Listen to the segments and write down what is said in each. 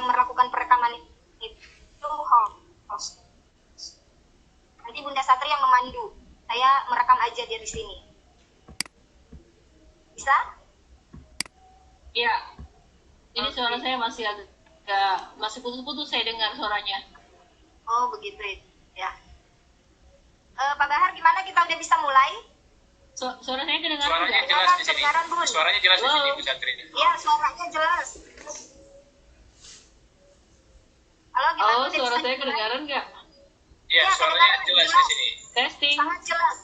yang melakukan perekaman itu host. Nanti Bunda Satri yang memandu. Saya merekam aja dari sini. Bisa? Iya. Ini suara saya masih masih putus-putus saya dengar suaranya. Oh begitu ya. Pak Bahar gimana, kita udah bisa mulai? Suara saya kedengaran Suaranya nggak? jelas di sini. Bun. Suaranya jelas di sini, Bu Satri. Iya, suaranya jelas. Halo, gimana? Oh, suara saya kedengaran nggak? Iya, Ya, suaranya jelas di sini. Testing. Sangat jelas.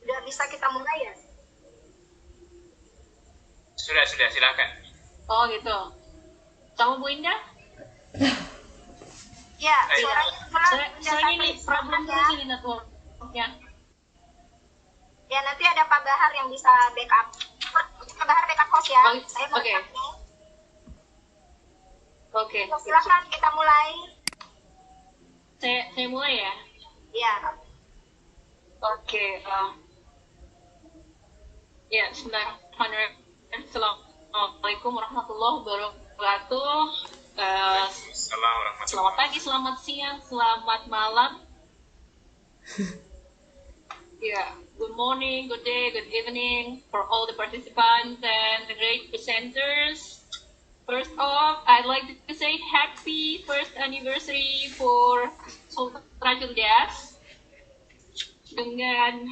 Udah bisa kita mulai ya? Sudah, silakan. Oh gitu. Sama Bu Indah? Ya, Ayo. suaranya jelas. Saya ini problem terus ini networknya. Ya, nanti ada Pak Bahar yang bisa backup. Pak Bahar backup host ya. Oh, Saya mau oke. Oke. Silakan kita mulai. Saya mulai ya. Ya. Oke. Ya, Bismillahirrahmanirrahim. Assalamualaikum warahmatullahi wabarakatuh. Selamat pagi, selamat siang, selamat malam. Yeah, good morning, good day, good evening for all the participants and the great presenters. First off, I'd like to say happy first anniversary for Sultan Rajul Das dengan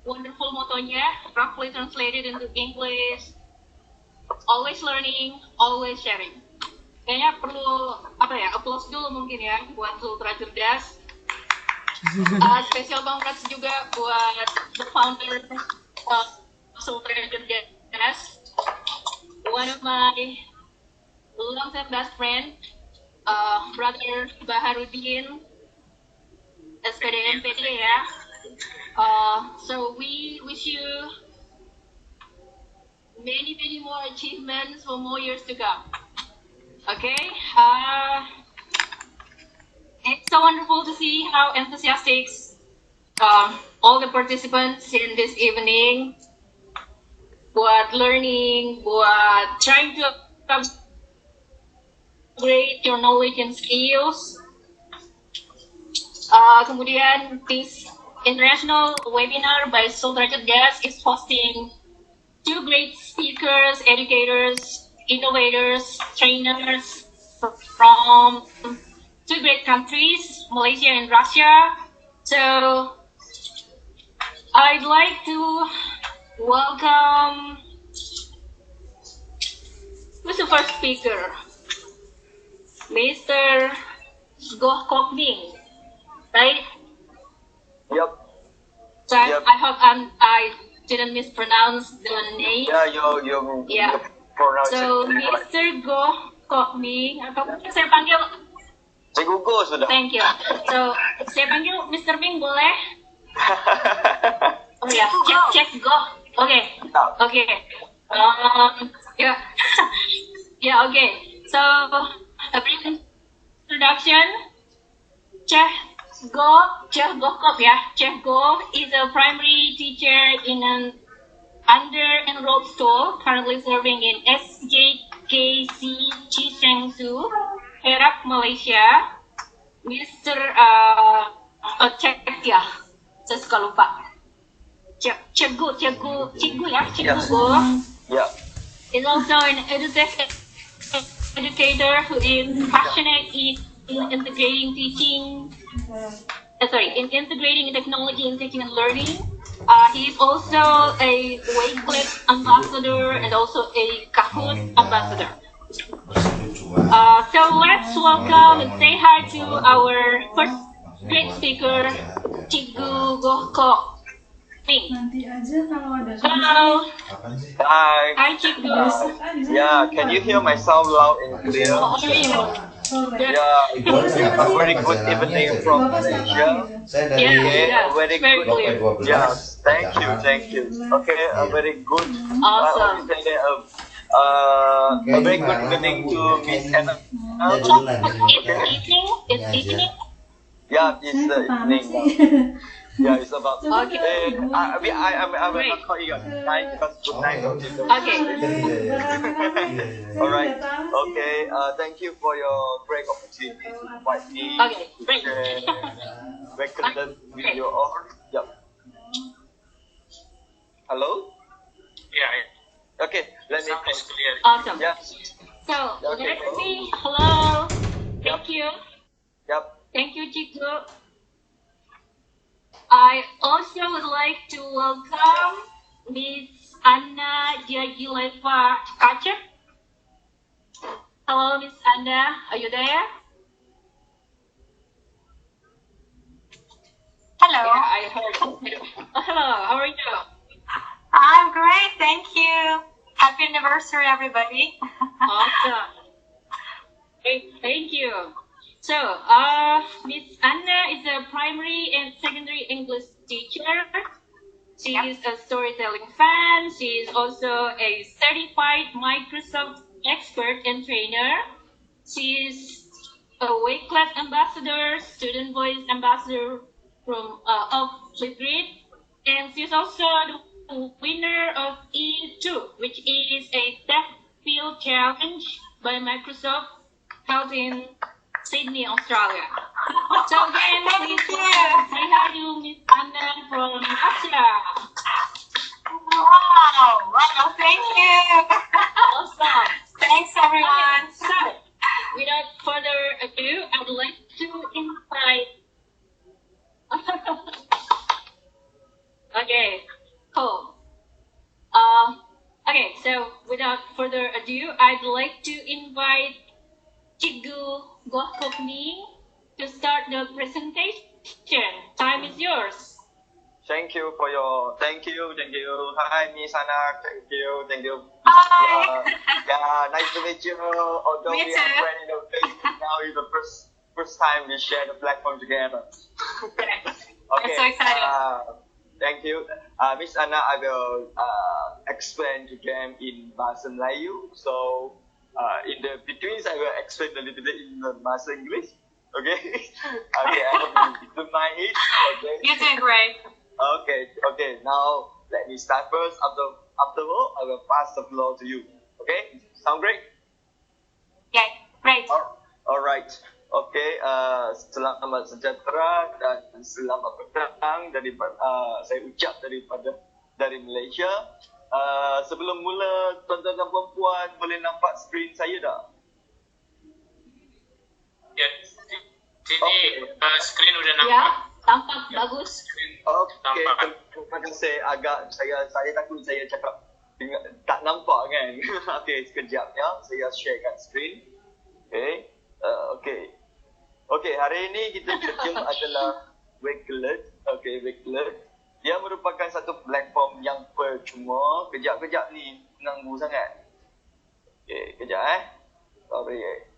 wonderful motonya, roughly translated into English, always learning, always sharing. Kayaknya perlu applause dulu mungkin ya buat Sultra Cerdas. Spesial congrats juga buat the founder of Sultra Cerdas, one of my long-time best friend, brother Baharudin, SPD MPD ya. So we wish you many more achievements for more years to come. Okay, it's so wonderful to see how enthusiastic all the participants in this evening buat learning, buat trying to upgrade your knowledge and skills. Kemudian this international webinar by Sultra Cerdas is hosting two great speakers, educators, innovators, trainers from two great countries, Malaysia and Russia. So I'd like to welcome, who's the first speaker? Mr. Goh Kok Bing, right? Yep. So Yep. I hope I didn't mispronounce the name. Yeah, you Yeah. pronounce So, it right. Mr. Goh Kok Bing, atau mungkin saya panggil, Cikgu Go sudah. thank you. So, saya panggil Mr. Bing boleh? Oh ya, cek Goh. Oke, oke. Ya, ya oke. So, a brief introduction. Cheh Goh Kok ya. Cheh Goh is a primary teacher in an under-enrolled school, currently serving in SJKC Cisengssu, Perak, Malaysia. Mr. Cek ya, saya suka lupa. Cikgu ya, Cikgu Yes. Goh Yeah. is also an educator who is passionate in integrating integrating technology in teaching and learning. He is also a Wakelet ambassador and also a Kahoot ambassador. So let's welcome and say hi to our first great speaker, Cikgu Goh Kok Bing. Nanti aja kalau ada. Hello. Hi. Hi, Cikgu. Yeah, can you hear my sound loud and clear? Oh, Yeah, a very good evening from Malaysia. Saya dari Okay, Yeah, a very very good. clear. Yeah, thank you. Okay, a very good. Awesome. A very good evening to Miss Anna. It's evening. It's evening. Yeah, it's the evening. Yeah, it's about. Okay. I will Great. not call you at night because good night. Okay. All right. Okay. Thank you for your great opportunity to invite me Okay, to great. share recommend with Okay. you all. Yep. Hello. Yeah, Okay. Let me. sound is clear. Awesome. Yeah. So Okay. let's see. Hello. Thank you. Yep. Thank you, Chico. I also would like to welcome Miss Anna Diagileva Kacek. Hello, Miss Anna. Are you there? Hello. Yeah, I heard. Oh, hello. How are you? I'm great, thank you. Happy anniversary, everybody. Awesome. Great, thank you. So, Miss Anna is a primary and secondary English teacher. She is a storytelling fan. She is also a certified Microsoft expert and trainer. She is a Wakelet ambassador, student voice ambassador from of Flipgrid, and she's also the winner of E2, which is a Tech Field Challenge by Microsoft held in Sydney, Australia. So again, please Thank you. say hi to Miss Anna from Asia. Wow, thank you. Awesome. Thanks, everyone. Okay, so without further ado, I'd like to invite. Okay, cool. Okay, so without further ado, I'd like to invite Cikgu Gohkopni to start the presentation. Time is yours. Thank you for your. Thank you. Hi, Miss Anna. Thank you. Hi. Yeah, nice to meet you. Although Me we too. are friends in the face, now is the first time we share the platform together. Okay. I'm so excited. Thank you, Miss Anna. I will explain to them in Bahasa Melayu. So in the between, I will explain a little bit in the Bahasa English. Okay. Okay. I hope you don't mind it. Okay. You're doing great. Okay. Now let me start first. Afterward, I will pass the floor to you. Okay? Sound great? Yeah, great. Alright. Okay. Selamat sejahtera dan selamat petang saya ucap dari Malaysia. Sebelum mula, tuan-tuan dan puan boleh nampak skrin saya tak? Ya, sini screen udah nampak. Ya, tampak bagus. Okay, Nampak. terima kasih. Saya takut saya cakap tak nampak kan. Okay, sekejap ya. Saya sharekan screen. Okay, hari ini kita terjun adalah Wakelet. Okay, Wakelet. Dia merupakan satu platform yang percuma. Kejap-kejap ni mengganggu sangat. Okay, kejap Sorry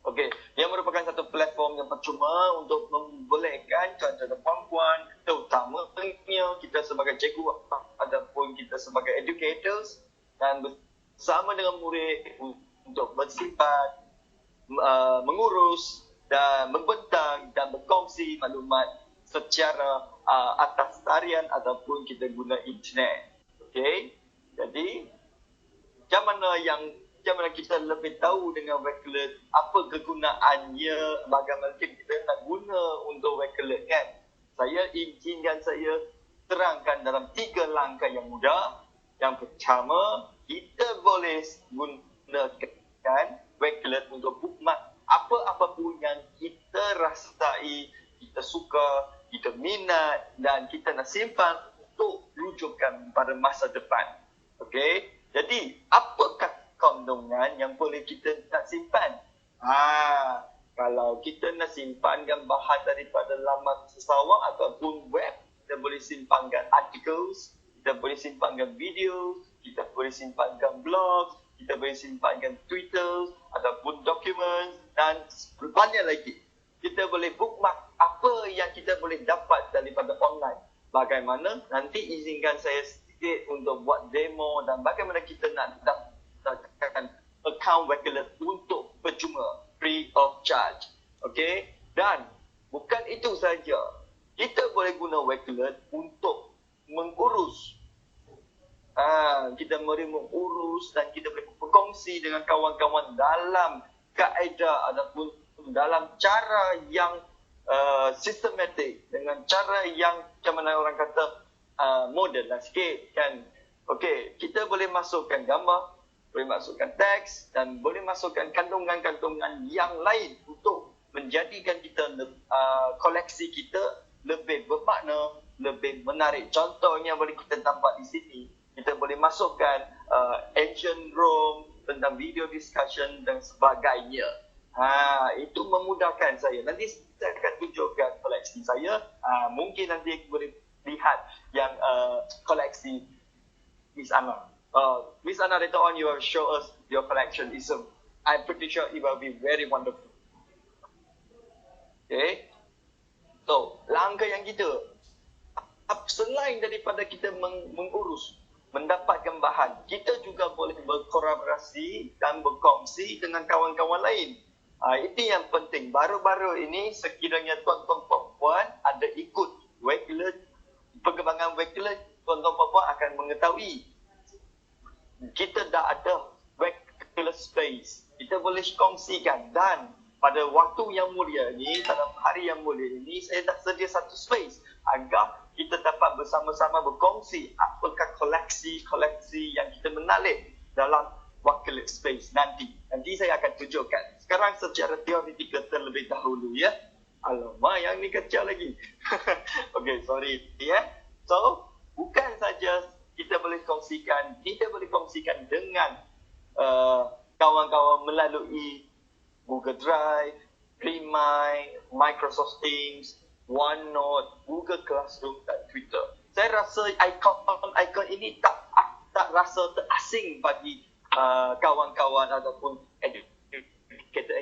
Okey, dia merupakan satu platform yang percuma untuk membolehkan tuan-tuan dan puan-puan, terutamanya kita sebagai cikgu ataupun kita sebagai educators dan bersama dengan murid untuk bersimpan, mengurus dan membentang dan berkongsi maklumat secara atas tarian ataupun kita guna internet. Okey, jadi macam mana kita lebih tahu dengan Wakelet, apa kegunaannya, bagaimana kita nak guna untuk Wakelet kan. Saya terangkan dalam 3 langkah yang mudah. Yang pertama, kita boleh gunakan Wakelet untuk bookmark apa-apa pun yang kita rasai, kita suka, kita minat dan kita nak simpan untuk rujukan pada masa depan. Okey, jadi apakah kandungan yang boleh kita nak simpan? Kalau kita nak simpankan bahan daripada laman sesawang ataupun web, kita boleh simpankan articles, kita boleh simpankan video, kita boleh simpankan blog, kita boleh simpankan Twitter ataupun dokumen dan banyak lagi. Kita boleh bookmark apa yang kita boleh dapat daripada online. Bagaimana? Nanti izinkan saya sedikit untuk buat demo dan bagaimana kita nak dapatkan account Wakelet untuk percuma. free of charge. Okay? Dan bukan itu saja. Kita boleh guna Wakelet untuk mengurus. Kita boleh mengurus dan kita boleh berkongsi dengan kawan-kawan dalam kaedah ataupun dalam cara yang sistematik, dengan cara yang macam mana orang kata moden lah sikit kan. Okey, kita boleh masukkan gambar, boleh masukkan teks dan boleh masukkan kandungan-kandungan yang lain untuk menjadikan kita koleksi kita lebih bermakna, lebih menarik. Contohnya boleh kita nampak di sini, kita boleh masukkan ancient Rome tentang video discussion dan sebagainya. Itu memudahkan saya. Nanti saya akan tunjukkan koleksi saya. Mungkin nanti boleh lihat yang koleksi Miss Anna. Miss Anna, later on you will show us your collection. I'm pretty sure it will be very wonderful. Okay. So, langkah yang kita, selain daripada kita mengurus, mendapatkan bahan, kita juga boleh berkolaborasi dan berkongsi dengan kawan-kawan lain. Itu yang penting. Baru-baru ini sekiranya tuan-tuan puan ada ikut Wakelet, perkembangan Wakelet, tuan-tuan puan akan mengetahui kita dah ada Wakelet space. Kita boleh kongsikan dan pada waktu yang mulia ini, dalam hari yang mulia ini, saya dah sedia satu space agar kita dapat bersama-sama berkongsi apakah koleksi-koleksi yang kita menarik dalam Wakelet space nanti. Nanti saya akan tunjukkan. Sekarang secara teoretikal terlebih dahulu ya. Alamak, yang ni kecil lagi. Okay, sorry ya. So, bukan saja kita boleh kongsikan dengan kawan-kawan melalui Google Drive, Primi, Microsoft Teams, OneNote, Google Classroom dan Twitter. Saya rasa ikon ini tak rasa terasing bagi kawan-kawan ataupun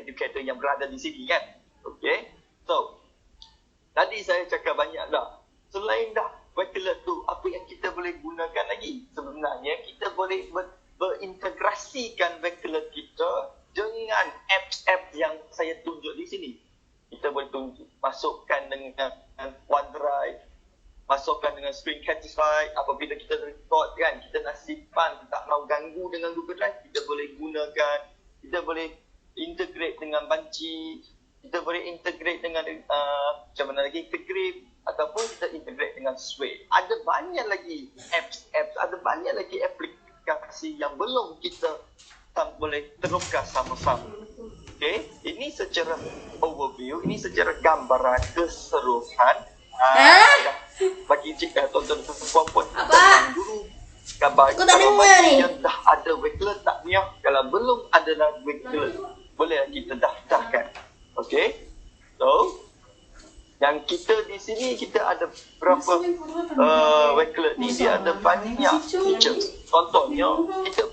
educator yang berada di sini kan. Okay. So, tadi saya cakap banyak dah. Selain dah Wakelet tu, apa yang kita boleh gunakan lagi? Sebenarnya kita boleh berintegrasikan Wakelet kita dengan apps-apps yang saya tunjuk di sini. Kita boleh masukkan dengan OneDrive, masukkan dengan Screencastify. Apabila kita record kan, kita nak simpan, tak mau ganggu dengan Google Drive, kita boleh gunakan. Kita boleh integrate dengan Banci, kita boleh integrate dengan macam mana lagi, Grip, ataupun kita integrate dengan Sway. Ada banyak lagi apps, ada banyak lagi aplikasi yang belum kita boleh teruskan sama-sama. Okay, ini secara overview, ini secara gambaran keseluruhan. Bagi jika tuan-tuan puan-puan dulu gambar yang dah ada Wakelet tak punya, kalau belum ada Wakelet, boleh kita daftarkan. Okay, so yang kita di sini kita ada berapa Wakelet ni, dia ada banyak feature. Contohnya kita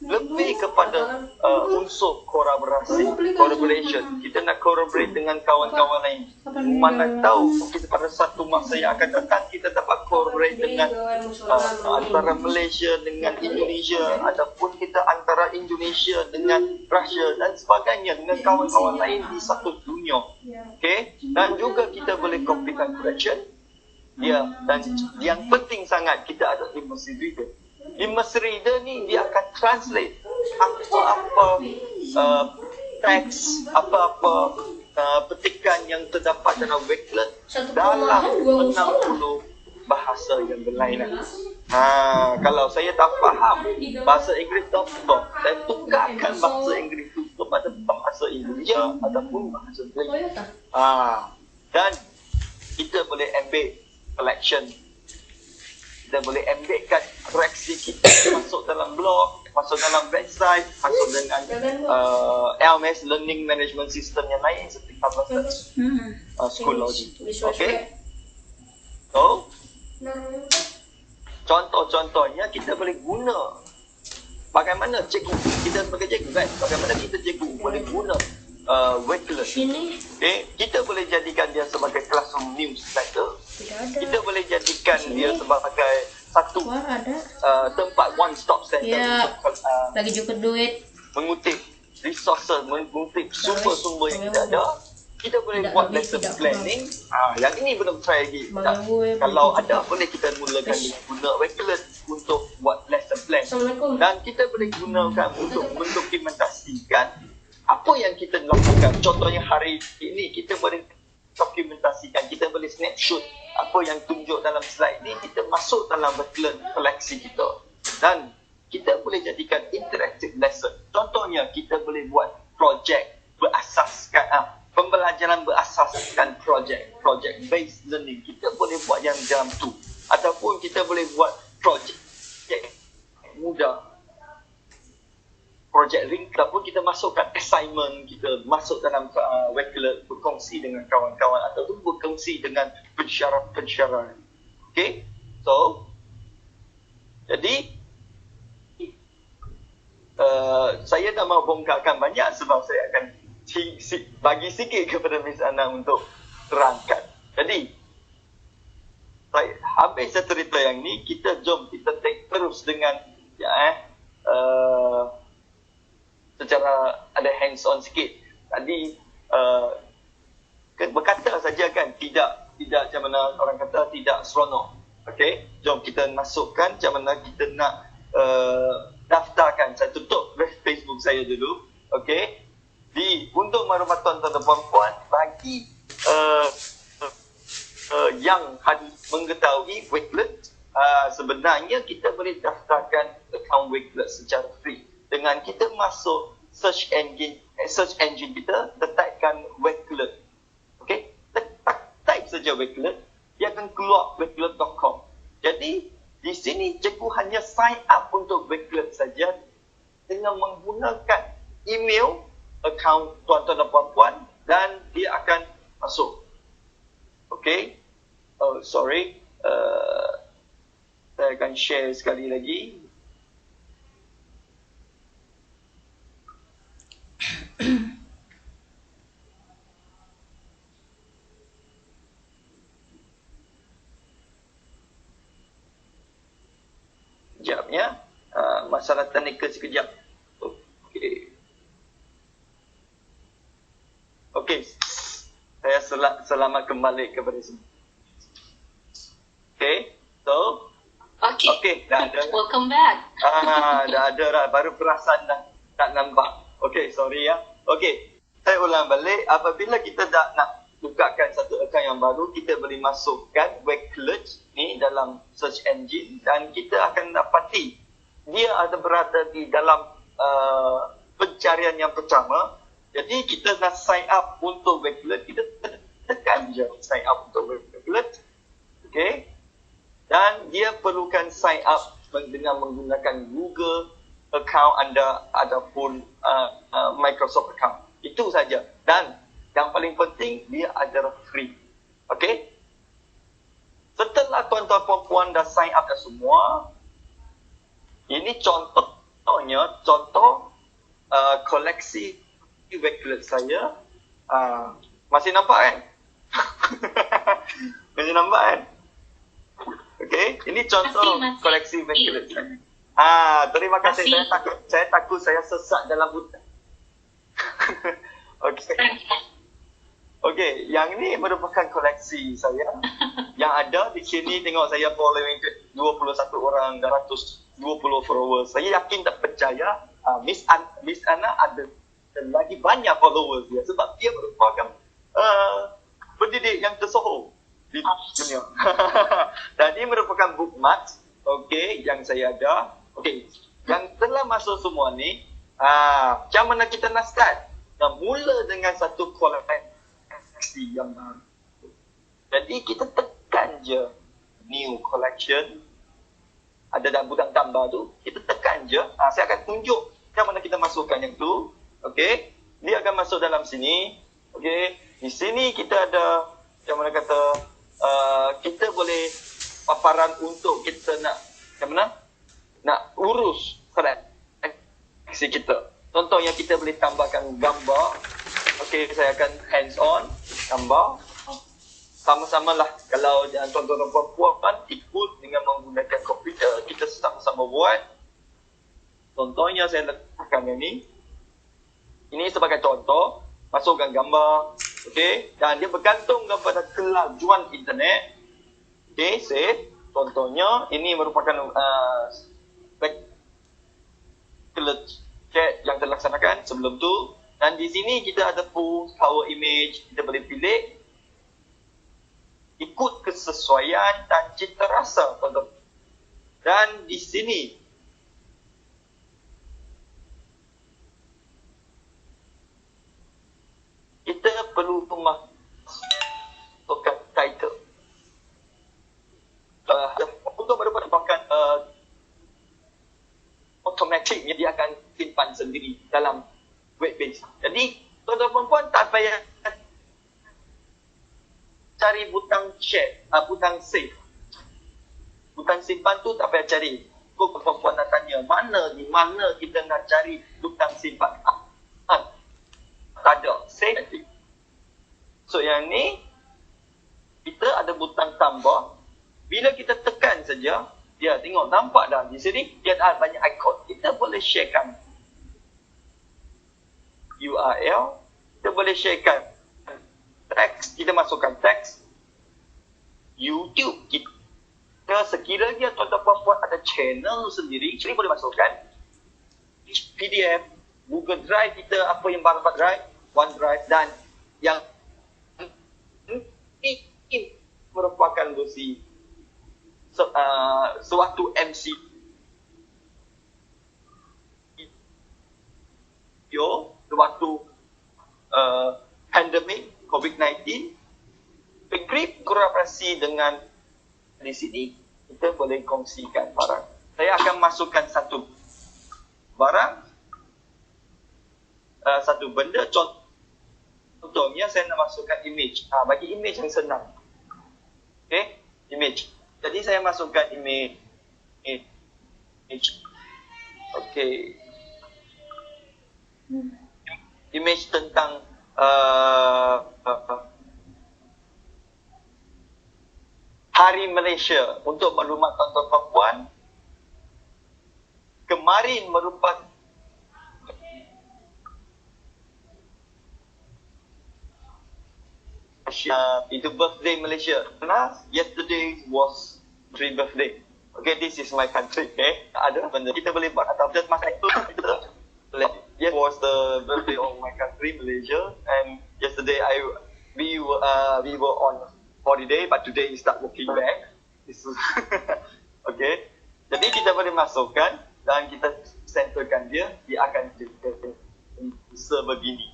lebih kepada unsur collaboration. Kita nak collaborate dengan kawan-kawan lain. Mana tahu kita pada satu masa yang akan datang kita dapat collaborate dengan antara Malaysia dengan Indonesia, ataupun kita antara Indonesia dengan Russia dan sebagainya, dengan kawan-kawan lain di satu dunia. Okay? Dan juga kita boleh copy and correction. Ya, dan yang penting sangat kita ada immersive reader. Immersive reader ni dia akan translate apa-apa teks, apa-apa petikan yang terdapat dalam Wakelet dalam 60 bahasa yang berlainan. Kalau saya tak faham bahasa Inggeris tu apa, saya tukarkan bahasa Inggeris itu kepada bahasa Indonesia ataupun bahasa Melayu. Dan kita boleh embed collection. Kita boleh embedkan koreksi kita masuk dalam blog, masuk dalam website, masuk dengan LMS Learning Management System yang lain seperti Publishers Schoology. Okay. So, contoh-contohnya kita boleh guna. Bagaimana cikgu, kita sebagai cikgu kan, bagaimana kita cikgu boleh guna Wakelet. Okay. Kita boleh jadikan dia sebagai classroom newsletter. Kita boleh jadikan dia sebagai satu tempat one stop center untuk lagi juga duit mengutip resources, mengutip sumber-sumber yang kita ada, kita boleh buat lesson planning. Yang ini belum try lagi. Kalau ada, boleh kita mulakan guna Wakelet untuk buat lesson plan. Dan kita boleh gunakan untuk mendokumentasikan apa yang kita lakukan. Contohnya hari ini kita boleh dokumentasikan, kita boleh snapshot apa yang tunjuk dalam slide ni, kita masuk dalam Wakelet koleksi kita. Dan kita boleh jadikan interactive lesson. Contohnya kita boleh buat projek berasaskan pembelajaran berasaskan project based learning. Kita boleh buat yang dalam tu, ataupun kita boleh buat projek mudah, projek ring, ataupun kita masukkan assignment, kita masuk dalam Wakelet, berkongsi dengan kawan-kawan ataupun berkongsi dengan pensyarah. Okay, so jadi saya tak mahu bongkarkan banyak sebab saya akan bagi sikit kepada Miss Ana untuk terangkan. Jadi, habis cerita yang ni, jom kita take terus dengan secara ada hands on sikit. Tadi berkata saja kan, tidak macam mana orang kata, tidak seronok. Okay, jom kita masukkan macam mana kita nak daftarkan. Saya tutup Facebook saya dulu. Okay, untuk maklumat tuan-tuan dan puan-puan, bagi yang mengetahui Wakelet, sebenarnya kita boleh daftarkan akaun Wakelet secara free dengan kita masuk search engine kita, letakkan Wakelet. Okay, type saja Wakelet, dia akan keluar wakelet.com. Jadi di sini cikgu hanya sign up untuk Wakelet saja dengan menggunakan email akaun tuan-tuan dan puan-puan, dan dia akan masuk. Okay, sorry, saya akan share sekali lagi. Sekejap ya, masalah teknikal sekejap. Okey, saya selamat kembali kepada sini. Okey, so dah ada. Welcome back. Dah ada dah, baru perasan dah tak nampak. Okey, sorry ya. Okey, saya ulang balik. Apabila kita dah nak bukakan satu akaun yang baru, kita boleh masukkan Wakelet ni dalam search engine, dan kita akan dapati dia ada berada di dalam pencarian yang pertama. Jadi kita nak sign up untuk Wakelet, kita tekan je sign up untuk Wakelet. Okay, dan dia perlukan sign up dengan menggunakan Google account anda ataupun Microsoft account. Itu saja. Dan yang paling penting, dia adalah free. Okay, setelah tuan-tuan puan-puan dah sign up dah semua, ini contoh koleksi Wakelet saya. Masih nampak kan? Masih nampak kan? Okay, ini contoh koleksi Wakelet saya. Terima kasih. Saya takut saya sesat dalam hutan. Okay, yang ni merupakan koleksi saya. Yang ada di sini, tengok saya following 21 orang, 120 followers. Saya yakin tak percaya, Miss Ana ada lagi banyak followers dia, sebab dia merupakan pendidik yang tersohor di dunia. Dan ini merupakan bookmark, okay, yang saya ada. Okay, yang telah masuk semua ni, macam mana kita nak start? Nah, mula dengan satu koleksi yang baru. Jadi kita tekan je new collection, ada dalam butang tambah tu, kita tekan je. Saya akan tunjuk macam mana kita masukkan yang tu. Okey, dia akan masuk dalam sini. Okey, di sini kita ada macam mana kata, kita boleh paparan untuk kita nak macam mana nak urus koleksi kita. Contohnya kita boleh tambahkan gambar. Okey, saya akan hands on gambar. Sama-sama lah, kalau tuan-tuan dan puan-puan ikut dengan menggunakan komputer, kita sama-sama buat. Contohnya saya letakkan yang ni. Ini sebagai contoh, masukkan gambar, okey, dan dia bergantung kepada kelajuan internet. Okey, save. Contohnya, ini merupakan chat yang terlaksanakan sebelum tu. Dan di sini kita ada power image, kita boleh pilih ikut kesesuaian dan cita rasa contoh. Dan di sini kita perlu masukkan title. Untuk merupakan automatic dia akan simpan sendiri dalam web page. Jadi tuan-tuan perempuan tak payah cari butang share, butang save. Butang simpan tu tak payah cari. Kau perempuan nak tanya di mana kita nak cari butang simpan. Tak ada. Save. So yang ni kita ada butang tambah. Bila kita tekan saja, dia tengok nampak dah di sini dia ada banyak ikon. Kita boleh sharekan URL, kita boleh sharekan teks, kita masukkan teks. YouTube kita sekiranya tuan-tuan perempuan ada channel sendiri, jadi boleh masukkan PDF, Google Drive kita apa yang berapa drive, OneDrive, dan yang ini merupakan versi sewaktu MC sewaktu pandemik COVID-19, Grip kolaborasi dengan di sini kita boleh kongsikan barang. Saya akan masukkan satu barang, satu benda. Contohnya saya nak masukkan image. Bagi image yang senang. Okay, image. Jadi saya masukkan image. Okay. Image tentang Hari Malaysia. Untuk maklumat tuan-tuan perempuan, kemarin merupakan itu birthday Malaysia. Yesterday was Malaysia birthday. Okay, this is my country. Okay, ada benda kita boleh buat atau just masa itu kita Yes, was the birthday of my country, Malaysia, and yesterday we were on holiday, but today we start working back. Okay, jadi kita boleh masukkan dan kita centerkan dia akan jadi sebegini.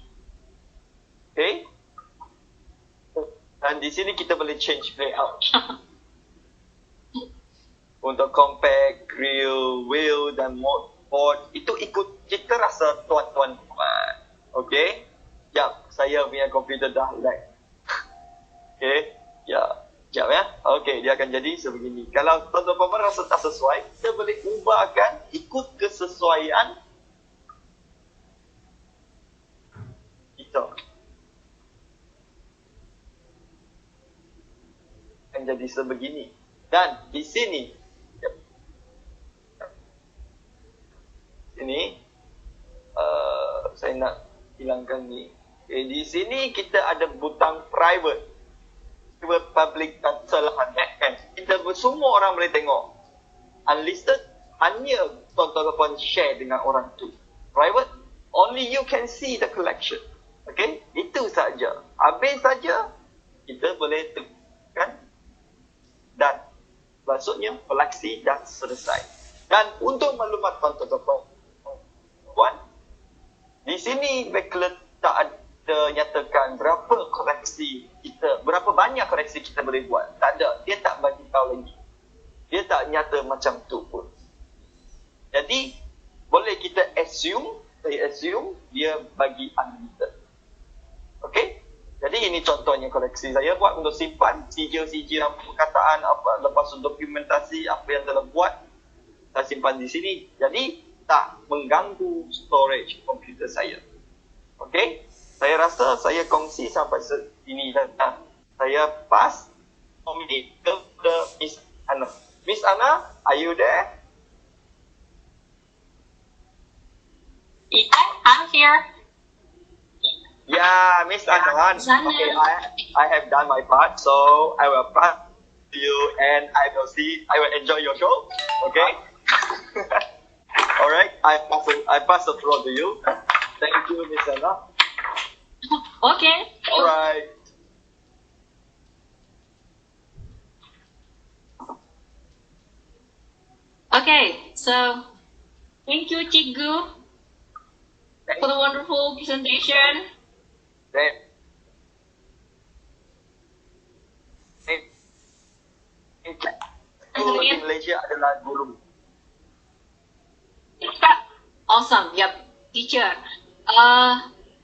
Okay, dan di sini kita boleh change layout untuk compact, grill, wheel dan mode. Itu ikut cita rasa tuan-tuan. Okay. Sekejap, saya punya komputer dah lag. Okay. Sekejap ya. Okay, dia akan jadi sebegini. Kalau tuan-tuan rasa tak sesuai, kita boleh ubahkan ikut kesesuaian kita. Akan jadi sebegini. Dan di sini saya nak hilangkan ni. Okay, di sini kita ada butang private, public dan selahan. Kita semua orang boleh tengok. Unlisted, hanya tuan-tuan share dengan orang tu. Private, only you can see the collection. Okay, itu saja. Habis saja, kita boleh tekan dan maksudnya koleksi dah selesai. Dan untuk maklumat tuan-tuan, di sini Backlet tak ada nyatakan berapa koleksi kita, berapa banyak koleksi kita boleh buat. Tak ada, dia tak bagi tahu lagi. Dia tak nyata macam tu pun. Jadi boleh kita assume, saya assume dia bagi unlimited. Okay? Jadi ini contohnya koleksi saya buat untuk simpan sijil-sijil perkataan apa, lepas dokumentasi apa yang telah buat, saya simpan di sini. Jadi tak mengganggu storage komputer saya. Okay? Saya rasa saya kongsi sampai sini dah. Saya pass ke Miss Ana. Miss Ana, are you there? Yeah, I'm here. Yeah, Miss Anon. Sana. Okay, I have done my part, so I will pass to you, and I will enjoy your show. Okay. All right. I pass the floor to you. Thank you, Miss Anon. Okay. All right. Okay, so thank you, Cikgu, for the wonderful presentation. Guru di Malaysia adalah guru. Awesome, yep, teacher.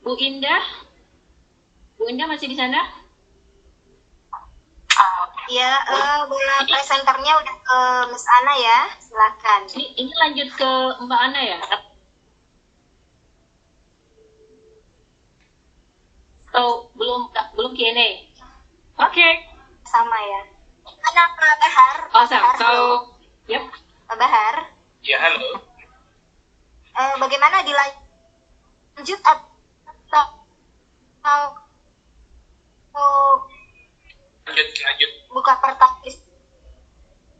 Bu Indah masih di sana? Ya, bola presenternya udah ke Miss Ana ya, silakan. Ini lanjut ke Mbak Ana ya? Oh, belum Q&A. Okay. Sama ya. Ana Pak Bahar. Awesome. Bahar, So, dulu. yep. Pak Bahar, Ya, halo. bagaimana dilanjut atau Lanjut. buka pertanyaan?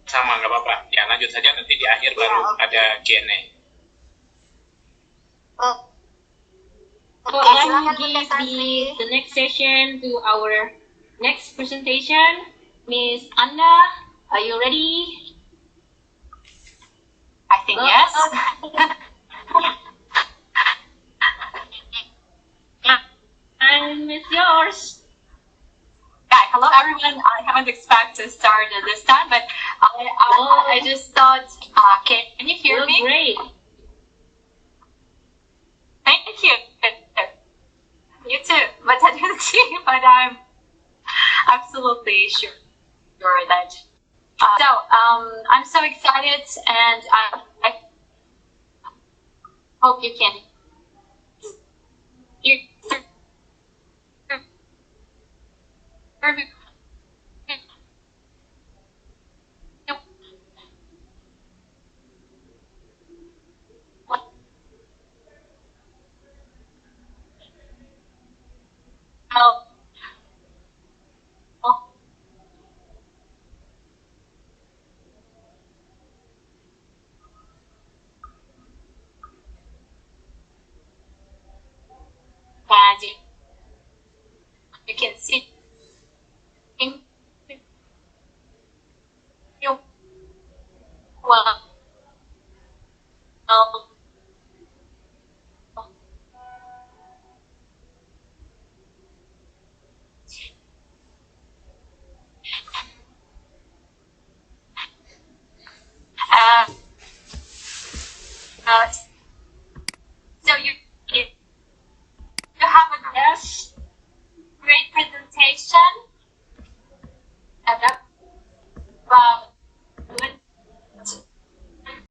Sama, nggak apa-apa. Ya, lanjut saja. Nanti di akhir baru oke. ada Q&A. So, Oke, I silakan will Bunda give Santri. the next session to our next presentation. Miss Anna, are you ready? I think yes. And it's yours. Yeah, hello everyone. I haven't expected to start at this time, but I just thought, can you hear You're me? great. Thank you. You too. But I didn't see, but I'm absolutely sure that. I'm so excited, and I hope you can. And you can see well. So you have a Yes.